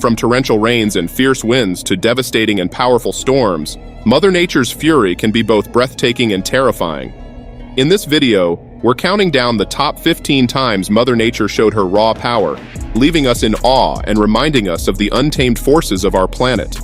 From torrential rains and fierce winds to devastating and powerful storms, Mother Nature's fury can be both breathtaking and terrifying. In this video, we're counting down the top 15 times Mother Nature showed her raw power, leaving us in awe and reminding us of the untamed forces of our planet.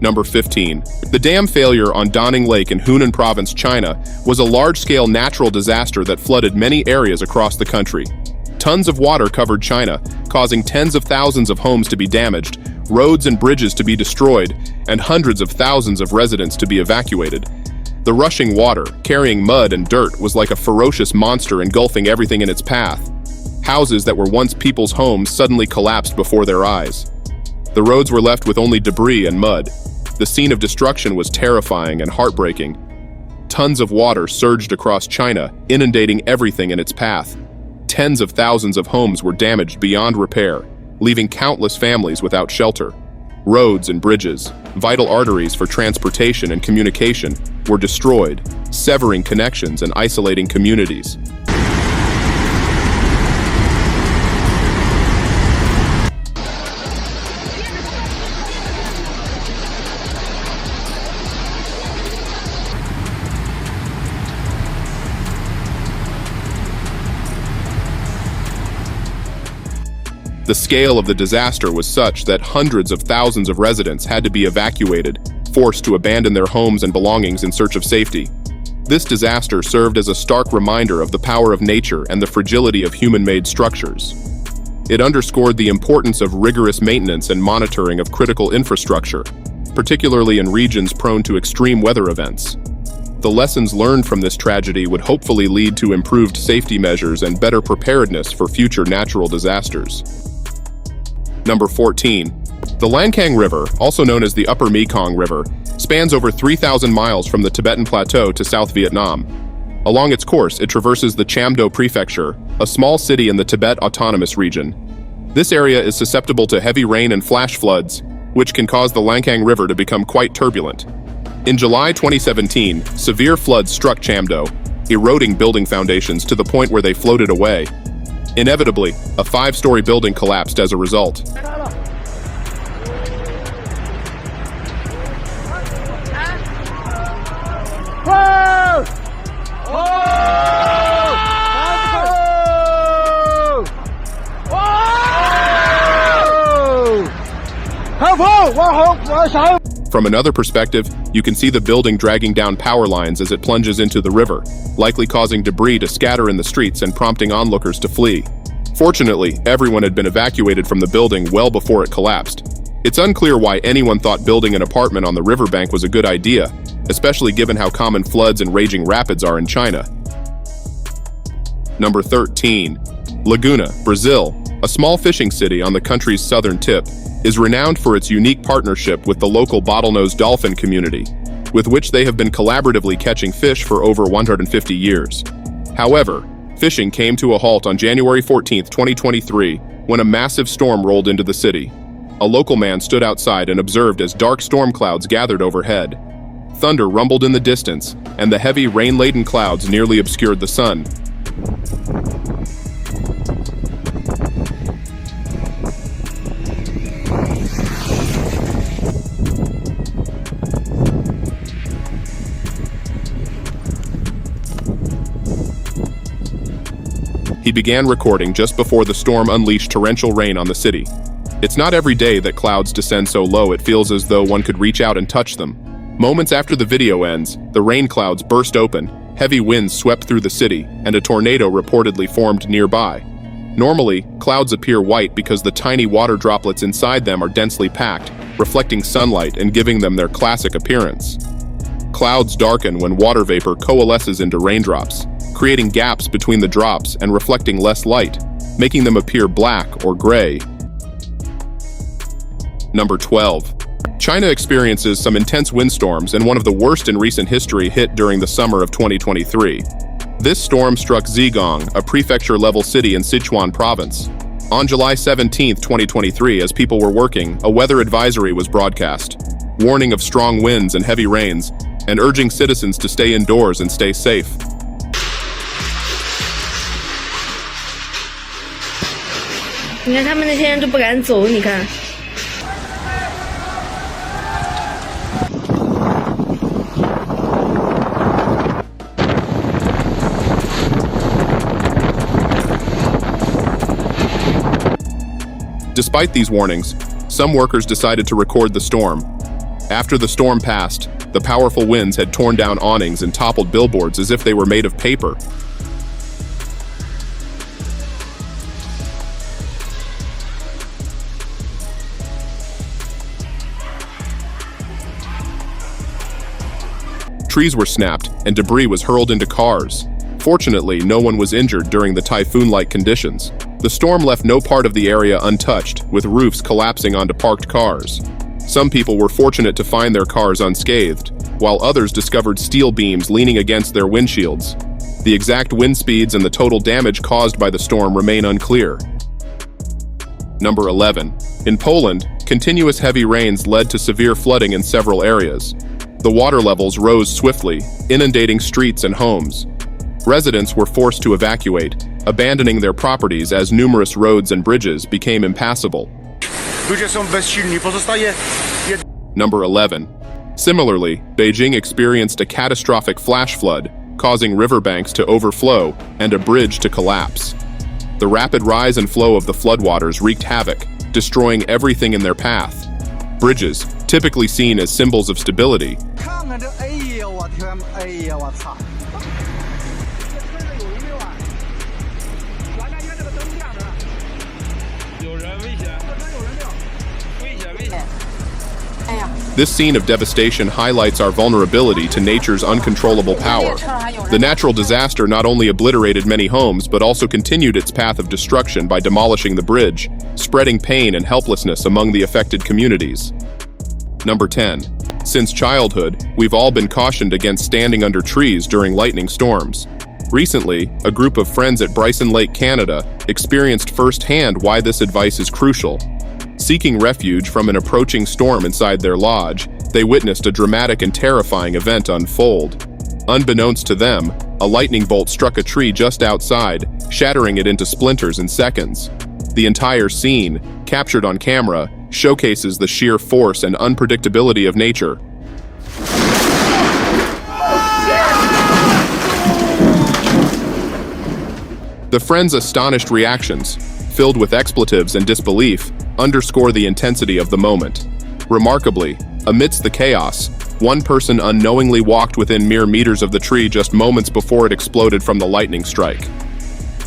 Number 15. The dam failure on Daning Lake in Hunan Province, China, was a large-scale natural disaster that flooded many areas across the country. Tons of water covered China, causing tens of thousands of homes to be damaged, roads and bridges to be destroyed, and hundreds of thousands of residents to be evacuated. The rushing water, carrying mud and dirt, was like a ferocious monster engulfing everything in its path. Houses that were once people's homes suddenly collapsed before their eyes. The roads were left with only debris and mud. The scene of destruction was terrifying and heartbreaking. Tons of water surged across China, inundating everything in its path. Tens of thousands of homes were damaged beyond repair, leaving countless families without shelter. Roads and bridges, vital arteries for transportation and communication, were destroyed, severing connections and isolating communities. The scale of the disaster was such that hundreds of thousands of residents had to be evacuated, forced to abandon their homes and belongings in search of safety. This disaster served as a stark reminder of the power of nature and the fragility of human-made structures. It underscored the importance of rigorous maintenance and monitoring of critical infrastructure, particularly in regions prone to extreme weather events. The lessons learned from this tragedy would hopefully lead to improved safety measures and better preparedness for future natural disasters. Number 14. The Lancang River, also known as the Upper Mekong River, spans over 3,000 miles from the Tibetan Plateau to South Vietnam. Along its course, it traverses the Cham Do Prefecture, a small city in the Tibet Autonomous Region. This area is susceptible to heavy rain and flash floods, which can cause the Lancang River to become quite turbulent. In July 2017, severe floods struck Cham Do, eroding building foundations to the point where they floated away. Inevitably, a 5-story building collapsed as a result. From another perspective, you can see the building dragging down power lines as it plunges into the river, likely causing debris to scatter in the streets and prompting onlookers to flee. Fortunately, everyone had been evacuated from the building well before it collapsed. It's unclear why anyone thought building an apartment on the riverbank was a good idea, especially given how common floods and raging rapids are in China. Number 13. Laguna, Brazil, a small fishing city on the country's southern tip, is renowned for its unique partnership with the local bottlenose dolphin community, with which they have been collaboratively catching fish for over 150 years. However, fishing came to a halt on January 14, 2023, when a massive storm rolled into the city. A local man stood outside and observed as dark storm clouds gathered overhead. Thunder rumbled in the distance, and the heavy rain-laden clouds nearly obscured the sun. He began recording just before the storm unleashed torrential rain on the city. It's not every day that clouds descend so low it feels as though one could reach out and touch them. Moments after the video ends, the rain clouds burst open, heavy winds swept through the city, and a tornado reportedly formed nearby. Normally, clouds appear white because the tiny water droplets inside them are densely packed, reflecting sunlight and giving them their classic appearance. Clouds darken when water vapor coalesces into raindrops, creating gaps between the drops and reflecting less light, making them appear black or gray. Number 12. China experiences some intense windstorms, and one of the worst in recent history hit during the summer of 2023. This storm struck Zhejiang, a prefecture-level city in Sichuan province. On July 17, 2023, as people were working, a weather advisory was broadcast, warning of strong winds and heavy rains, and urging citizens to stay indoors and stay safe. 你看他们那些人都不敢走，你看。Despite these warnings, some workers decided to record the storm. After the storm passed, the powerful winds had torn down awnings and toppled billboards as if they were made of paper. Trees were snapped, and debris was hurled into cars. Fortunately, no one was injured during the typhoon-like conditions. The storm left no part of the area untouched, with roofs collapsing onto parked cars. Some people were fortunate to find their cars unscathed, while others discovered steel beams leaning against their windshields. The exact wind speeds and the total damage caused by the storm remain unclear. Number 11. In Poland, continuous heavy rains led to severe flooding in several areas. The water levels rose swiftly, inundating streets and homes. Residents were forced to evacuate, abandoning their properties as numerous roads and bridges became impassable. Number 11. Similarly, Beijing experienced a catastrophic flash flood, causing riverbanks to overflow and a bridge to collapse. The rapid rise and flow of the floodwaters wreaked havoc, destroying everything in their path. Bridges, typically seen as symbols of stability, this scene of devastation highlights our vulnerability to nature's uncontrollable power. The natural disaster not only obliterated many homes, but also continued its path of destruction by demolishing the bridge, spreading pain and helplessness among the affected communities. Number 10. Since childhood, we've all been cautioned against standing under trees during lightning storms. Recently, a group of friends at Bryson Lake, Canada, experienced firsthand why this advice is crucial. Seeking refuge from an approaching storm inside their lodge, they witnessed a dramatic and terrifying event unfold. Unbeknownst to them, a lightning bolt struck a tree just outside, shattering it into splinters in seconds. The entire scene, captured on camera, showcases the sheer force and unpredictability of nature. The friends' astonished reactions, filled with expletives and disbelief, underscore the intensity of the moment. Remarkably, amidst the chaos, one person unknowingly walked within mere meters of the tree just moments before it exploded from the lightning strike.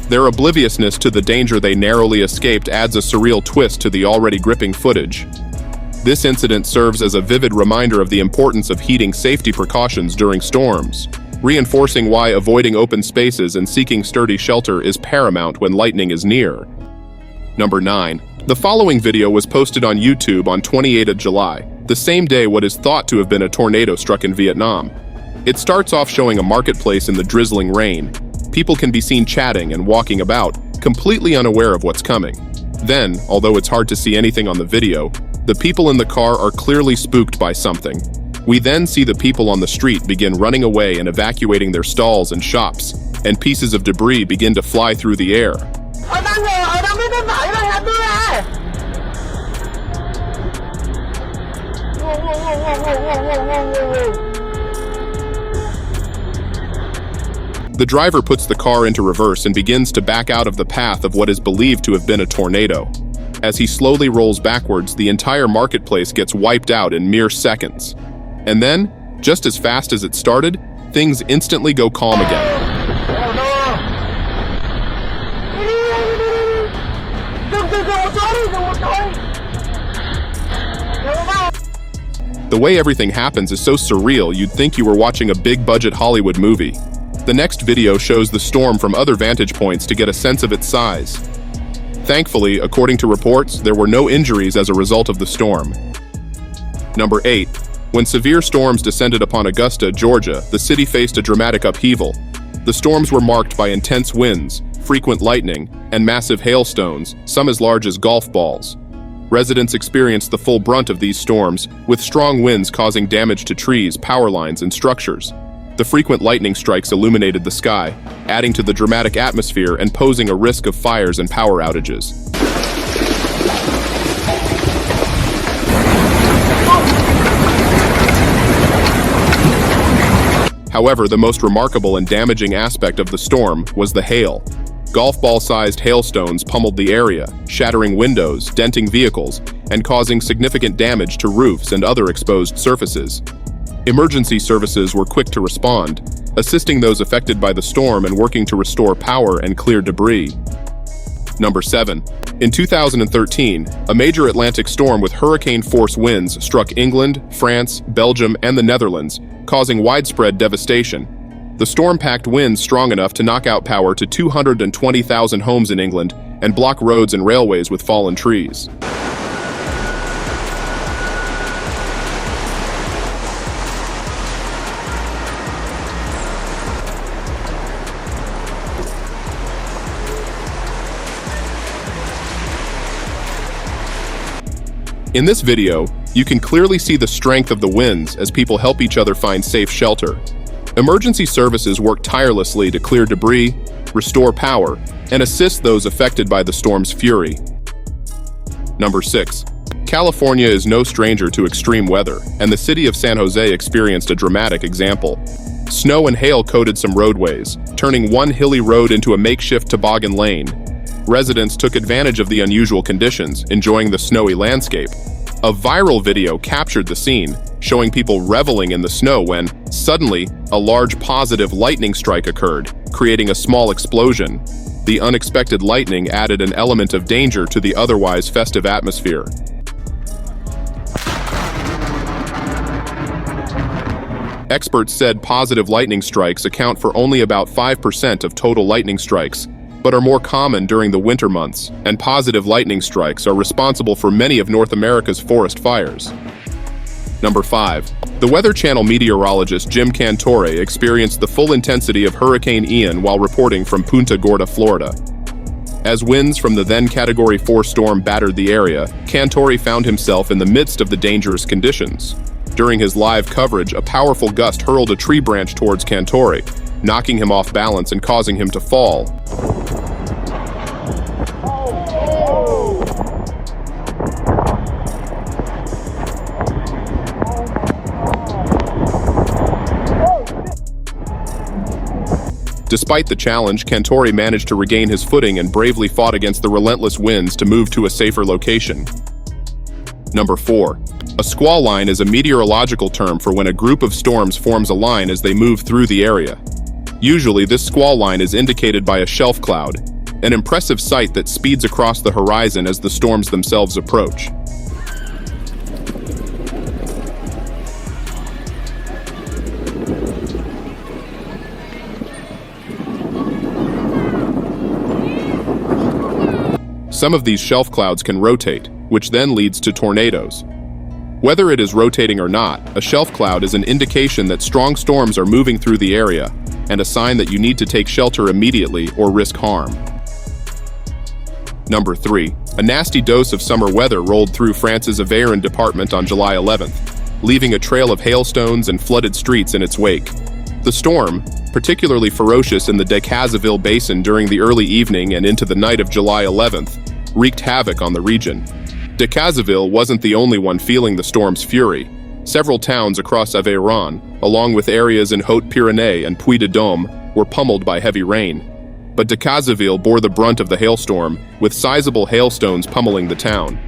Their obliviousness to the danger they narrowly escaped adds a surreal twist to the already gripping footage. This incident serves as a vivid reminder of the importance of heeding safety precautions during storms, reinforcing why avoiding open spaces and seeking sturdy shelter is paramount when lightning is near. Number 9. The following video was posted on YouTube on 28th of July, the same day what is thought to have been a tornado struck in Vietnam. It starts off showing a marketplace in the drizzling rain. People can be seen chatting and walking about, completely unaware of what's coming. Then, although it's hard to see anything on the video, the people in the car are clearly spooked by something. We then see the people on the street begin running away and evacuating their stalls and shops, and pieces of debris begin to fly through the air. The driver puts the car into reverse and begins to back out of the path of what is believed to have been a tornado. As he slowly rolls backwards, the entire marketplace gets wiped out in mere seconds. And then, just as fast as it started, things instantly go calm again. The way everything happens is so surreal you'd think you were watching a big-budget Hollywood movie. The next video shows the storm from other vantage points to get a sense of its size. Thankfully, according to reports, there were no injuries as a result of the storm. Number 8. When severe storms descended upon Augusta, Georgia, the city faced a dramatic upheaval. The storms were marked by intense winds, frequent lightning, and massive hailstones, some as large as golf balls. Residents experienced the full brunt of these storms, with strong winds causing damage to trees, power lines, and structures. The frequent lightning strikes illuminated the sky, adding to the dramatic atmosphere and posing a risk of fires and power outages. However, the most remarkable and damaging aspect of the storm was the hail. Golf ball-sized hailstones pummeled the area, shattering windows, denting vehicles, and causing significant damage to roofs and other exposed surfaces. Emergency services were quick to respond, assisting those affected by the storm and working to restore power and clear debris. Number 7. In 2013, a major Atlantic storm with hurricane-force winds struck England, France, Belgium, and the Netherlands, causing widespread devastation. The storm packed winds strong enough to knock out power to 220,000 homes in England and block roads and railways with fallen trees. In this video, you can clearly see the strength of the winds as people help each other find safe shelter. Emergency services work tirelessly to clear debris, restore power, and assist those affected by the storm's fury. Number 6. California is no stranger to extreme weather, and the city of San Jose experienced a dramatic example. Snow and hail coated some roadways, turning one hilly road into a makeshift toboggan lane. Residents took advantage of the unusual conditions, enjoying the snowy landscape. A viral video captured the scene, showing people reveling in the snow when, suddenly, a large positive lightning strike occurred, creating a small explosion. The unexpected lightning added an element of danger to the otherwise festive atmosphere. Experts said positive lightning strikes account for only about 5% of total lightning strikes, but are more common during the winter months, and positive lightning strikes are responsible for many of North America's forest fires. Number 5. The Weather Channel meteorologist Jim Cantore experienced the full intensity of Hurricane Ian while reporting from Punta Gorda, Florida. As winds from the then Category 4 storm battered the area, Cantore found himself in the midst of the dangerous conditions. During his live coverage, a powerful gust hurled a tree branch towards Cantore, knocking him off balance and causing him to fall. Despite the challenge, Cantore managed to regain his footing and bravely fought against the relentless winds to move to a safer location. Number 4. A squall line is a meteorological term for when a group of storms forms a line as they move through the area. Usually, this squall line is indicated by a shelf cloud, an impressive sight that speeds across the horizon as the storms themselves approach. Some of these shelf clouds can rotate, which then leads to tornadoes. Whether it is rotating or not, a shelf cloud is an indication that strong storms are moving through the area, and a sign that you need to take shelter immediately or risk harm. Number 3. A nasty dose of summer weather rolled through France's Auvergne department on July 11th, leaving a trail of hailstones and flooded streets in its wake. The storm, particularly ferocious in the Decazeville Basin during the early evening and into the night of July 11th, wreaked havoc on the region. Decazeville wasn't the only one feeling the storm's fury. Several towns across Auvergne, along with areas in Haute-Pyrénées and Puy-de-Dôme, were pummeled by heavy rain. But Decazeville bore the brunt of the hailstorm, with sizable hailstones pummeling the town.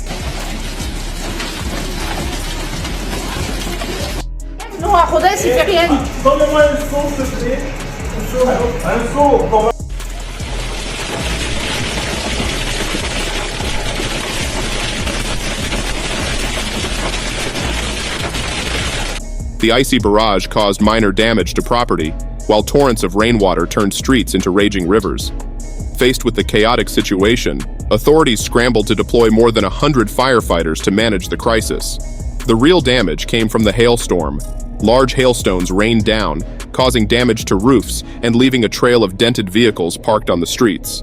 The icy barrage caused minor damage to property, while torrents of rainwater turned streets into raging rivers. Faced with the chaotic situation, authorities scrambled to deploy more than 100 firefighters to manage the crisis. The real damage came from the hailstorm. Large hailstones rained down, causing damage to roofs and leaving a trail of dented vehicles parked on the streets.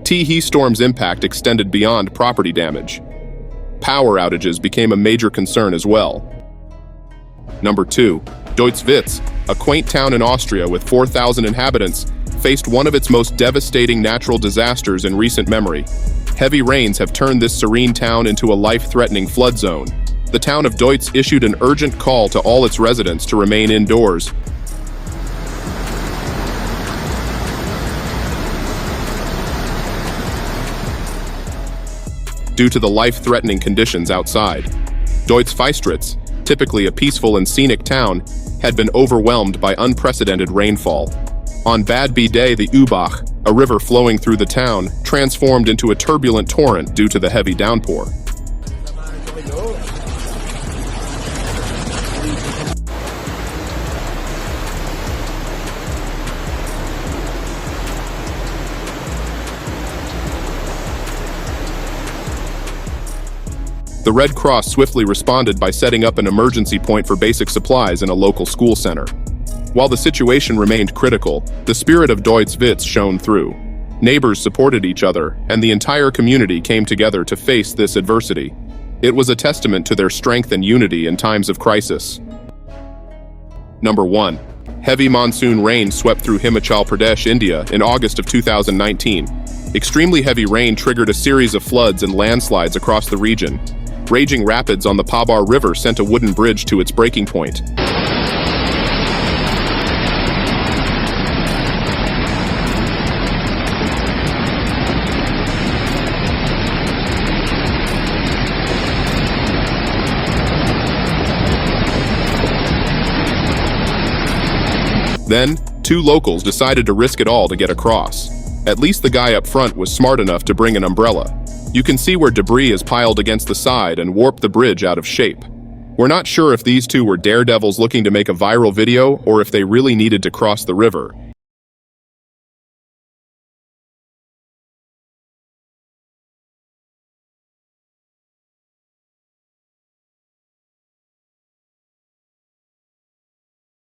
T-He storm's impact extended beyond property damage. Power outages became a major concern as well. Number 2. Deutschwitz, a quaint town in Austria with 4,000 inhabitants, faced one of its most devastating natural disasters in recent memory. Heavy rains have turned this serene town into a life-threatening flood zone. The town of Deutz issued an urgent call to all its residents to remain indoors. due to the life-threatening conditions outside. Deutz-Feistritz, typically a peaceful and scenic town, had been overwhelmed by unprecedented rainfall. On Bad B Day, the Ubach, a river flowing through the town, transformed into a turbulent torrent due to the heavy downpour. The Red Cross swiftly responded by setting up an emergency point for basic supplies in a local school center. While the situation remained critical, the spirit of Deutz-Witz shone through. Neighbors supported each other, and the entire community came together to face this adversity. It was a testament to their strength and unity in times of crisis. Number 1. Heavy monsoon rain swept through Himachal Pradesh, India in August of 2019. Extremely heavy rain triggered a series of floods and landslides across the region. Raging rapids on the Pabar River sent a wooden bridge to its breaking point. Then, two locals decided to risk it all to get across. At least the guy up front was smart enough to bring an umbrella. You can see where debris is piled against the side and warped the bridge out of shape. We're not sure if these two were daredevils looking to make a viral video or if they really needed to cross the river,